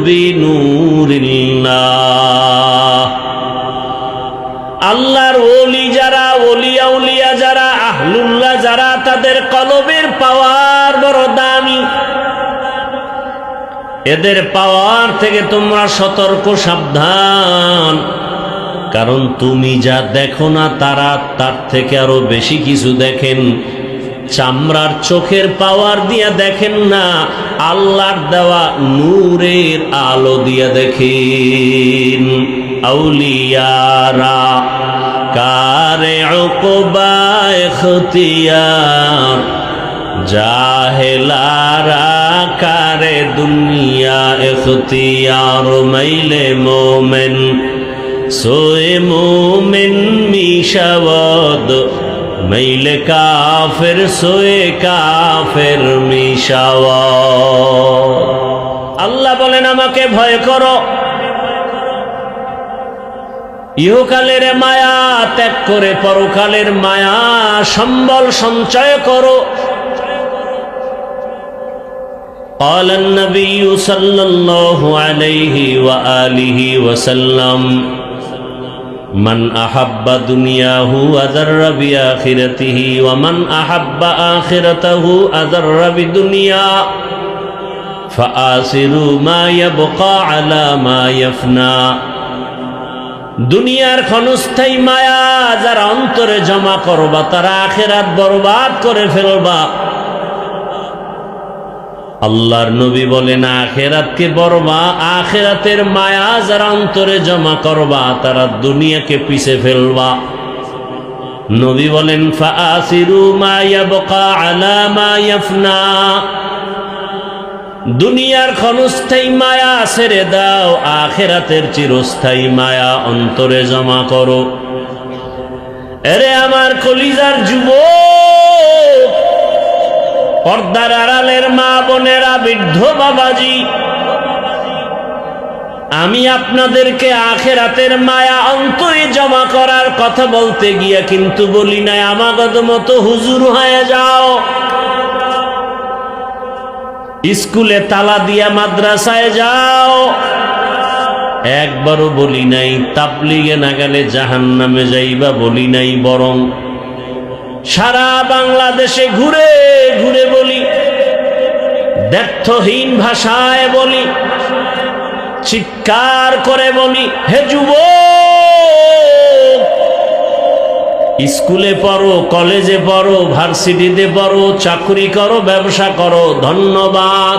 বিনুরিল্লাহ। আল্লাহর ওলি যারা, ওলিয়া উলিয়া যারা, আহলুল্লাহ যারা, তাদের কলবের পাওয়ার বড় দামি। এদের পাওয়ার থেকে তোমরা সতর্ক, সাবধান। কারণ তুমি যা দেখো না তারা তার থেকে আরো বেশি কিছু দেখেন। চামড়ার চোখের পাওয়ার দিয়া দেখেন না, আল্লাহর দেওয়া নূরের আলো দিয়া দেখেন। আউলিয়ারা কারে উকবা ইখতিয়ার, জাহেলারা কারে দুনিয়া ইখতিয়ার। মাইলে মোমেন সোয়ে মোমেন মিশাওয়াদ, মাইলে কাফের সোয়ে কাফের মিশাওয়াদ। আল্লাহ বলেন আমাকে ভয় করো, ইহকালের মায়া ত্যাগ করে পরকালের মায়া সম্বল সঞ্চয় করো। قال النبي صلى الله عليه وآله وسلم من أحب دنياه أذر بآخرته ومن أحب آخرته أذر بدنيا فآسروا ما يبقى على ما يفنى। দুনিয়ার ক্ষণস্থায়ী মায়া যারা অন্তরে জমা করবা তারা আখিরাত বরবাদ করে ফেলবা। আল্লাহর নবী বলেন আখিরাতকে বরবা, আখিরাতের মায়া যারা অন্তরে জমা করবা তারা দুনিয়াকে পিছে ফেলবা। নবী বলেন ফাআসিরু মা ইয়াবকা আলা মা ইয়াফনা। দুনিয়ার ক্ষণস্থায়ী মায়া ছেড়ে দাও, আখিরাতের চিরস্থায়ী মায়া অন্তরে জমা করো। এরে আমার কলিজার যুবক, পর্দার আড়ালের মা বোনেরা, বৃদ্ধ বাবাজি, আমি আপনাদেরকে আখিরাতের মায়া অন্তরে জমা করার কথা বলতে গিয়া কিন্তু বলি নাই আমাগত মতো হুজুর হয়ে যাও, স্কুলে তালা দিয়া মাদ্রাসায় যাও। একবারও বলি নাই তাবলিগে না গেলে জাহান্নামে যাইবা, বলি নাই। বরং সারা বাংলাদেশে ঘুরে ঘুরে বলি, দ্ব্যর্থহীন ভাষায় বলি, চিৎকার করে বলি, হে যুবক, স্কুলে পড়ো, কলেজে পড়ো, ভার্সিটিতে পড়ো, চাকরি করো, ব্যবসা করো, ধন্যবাদ।